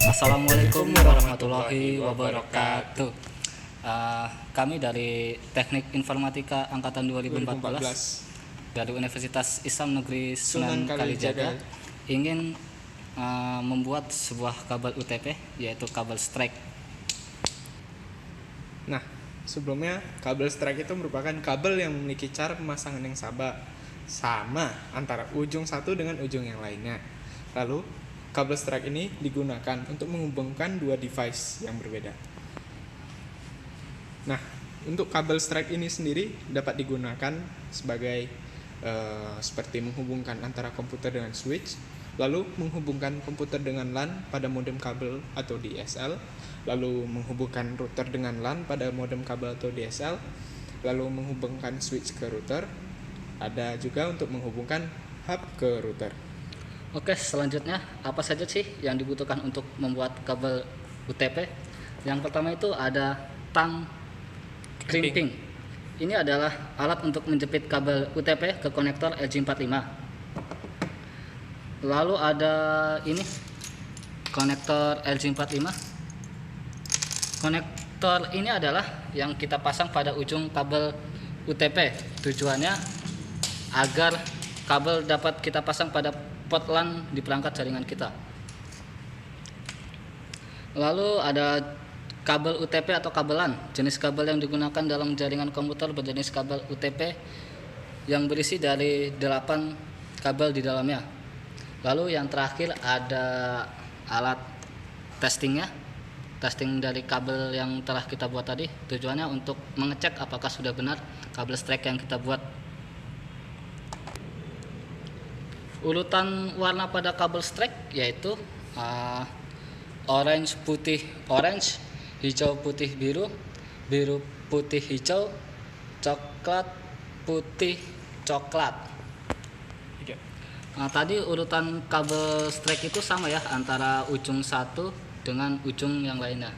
Assalamualaikum warahmatullahi wabarakatuh. Kami dari Teknik Informatika Angkatan 2014 dari Universitas Islam Negeri Sunan Kalijaga ingin membuat sebuah kabel UTP, yaitu kabel strike. Nah, sebelumnya kabel strike itu merupakan kabel yang memiliki cara pemasangan yang sama antara ujung satu dengan ujung yang lainnya. Lalu, kabel strike ini digunakan untuk menghubungkan dua device yang berbeda. Nah, untuk kabel strike ini sendiri dapat digunakan sebagai seperti menghubungkan antara komputer dengan switch, lalu menghubungkan komputer dengan LAN pada modem kabel atau DSL, lalu menghubungkan router dengan LAN pada modem kabel atau DSL, lalu menghubungkan switch ke router. Ada juga untuk menghubungkan hub ke router. Oke, selanjutnya apa saja sih yang dibutuhkan untuk membuat kabel UTP? Yang pertama itu ada tang crimping. Ini adalah alat untuk menjepit kabel UTP ke konektor LG45. Lalu ada ini konektor LG45. Konektor ini adalah yang kita pasang pada ujung kabel UTP. Tujuannya agar kabel dapat kita pasang pada port LAN di perangkat jaringan kita. Lalu ada kabel UTP atau kabel LAN. Jenis kabel yang digunakan dalam jaringan komputer berjenis kabel UTP yang berisi dari 8 kabel di dalamnya. Lalu yang terakhir ada alat testingnya. Testing dari kabel yang telah kita buat tadi. Tujuannya untuk mengecek apakah sudah benar kabel strike yang kita buat. Urutan warna pada kabel strike yaitu orange putih orange, hijau putih biru, biru putih hijau, coklat putih coklat. Tadi urutan kabel strike itu sama ya antara ujung satu dengan ujung yang lainnya.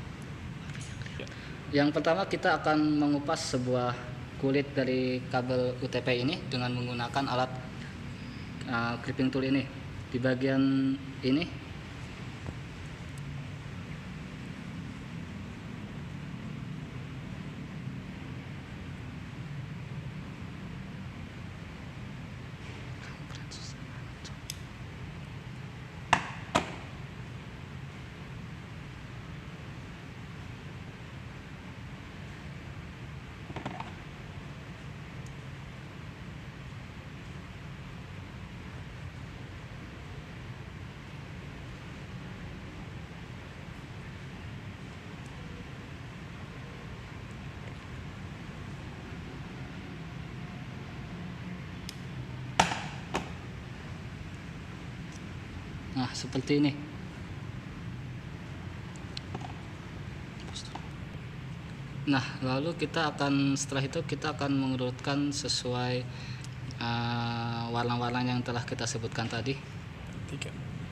Yang pertama kita akan mengupas sebuah kulit dari kabel UTP ini dengan menggunakan alat crimping tool ini. Di bagian ini seperti ini. Nah, lalu setelah itu kita akan mengurutkan sesuai warna-warna yang telah kita sebutkan tadi.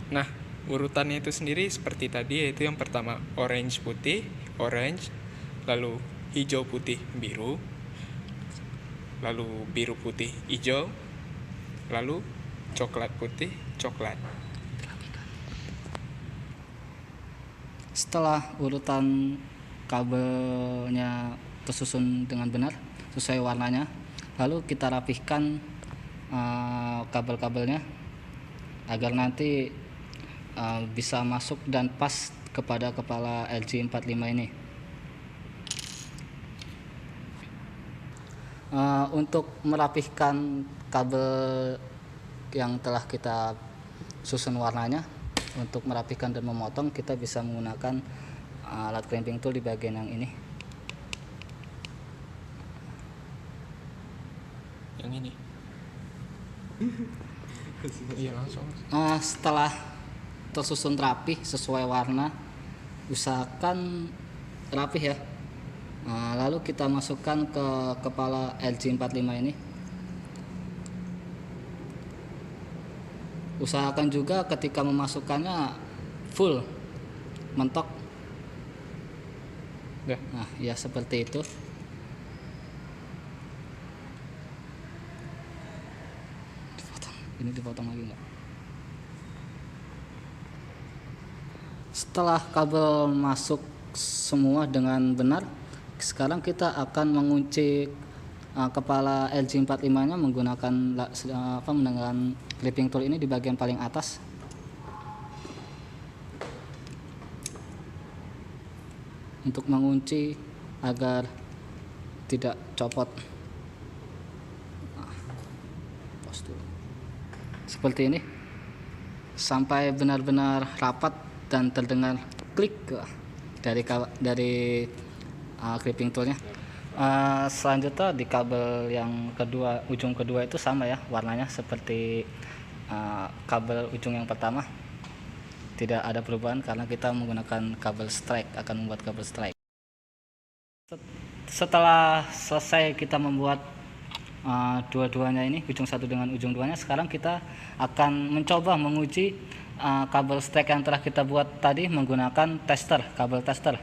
Nah, urutannya itu sendiri seperti tadi, yaitu yang pertama orange putih, orange, lalu hijau putih biru, lalu biru putih hijau, lalu coklat putih coklat. Setelah urutan kabelnya tersusun dengan benar sesuai warnanya, lalu kita rapihkan kabel-kabelnya agar nanti bisa masuk dan pas kepada kepala LG45 ini. Untuk merapihkan kabel yang telah kita susun warnanya, untuk merapikan dan memotong kita bisa menggunakan alat crimping tool di bagian yang ini. Yang ini. Iya, langsung. Setelah tersusun rapi sesuai warna, usahakan rapih ya. Lalu kita masukkan ke kepala LG45 ini. Usahakan juga ketika memasukkannya full mentok. Nah, ya seperti itu. Ini dipotong lagi nggak? Setelah kabel masuk semua dengan benar, sekarang kita akan mengunci kepala LG45-nya menggunakan dengan clipping tool ini di bagian paling atas. Untuk mengunci agar tidak copot. Seperti ini sampai benar-benar rapat dan terdengar klik dari clipping toolnya. Selanjutnya di kabel yang kedua, ujung kedua itu sama ya warnanya seperti kabel ujung yang pertama, tidak ada perubahan karena kita menggunakan kabel strike, akan membuat kabel strike. Setelah selesai kita membuat dua-duanya ini, ujung satu dengan ujung duanya, sekarang kita akan mencoba menguji kabel strike yang telah kita buat tadi menggunakan tester, kabel tester.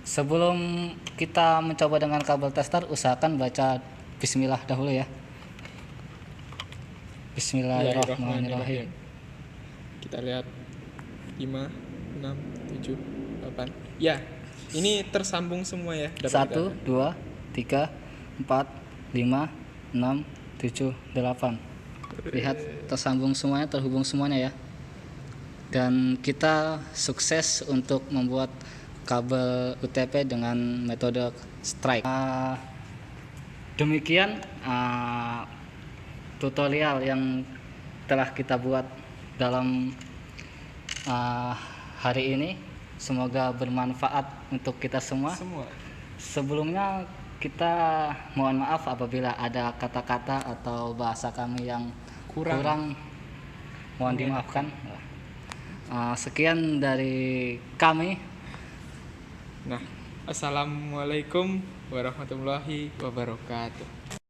Sebelum kita mencoba dengan kabel tester, usahakan baca bismillah dahulu ya. Bismillahirrahmanirrahim. Kita lihat 5, 6, 7, 8. Ya, ini tersambung semua ya. 1, 2, 3, 4, 5, 6, 7, 8. Lihat tersambung semuanya, terhubung semuanya ya. Dan kita sukses untuk membuat kabel UTP dengan metode strike. Demikian tutorial yang telah kita buat dalam hari ini. Semoga bermanfaat untuk kita semua. Sebelumnya kita mohon maaf apabila ada kata-kata atau bahasa kami yang kurang mohon dimaafkan. Sekian dari kami. Nah, assalamualaikum warahmatullahi wabarakatuh.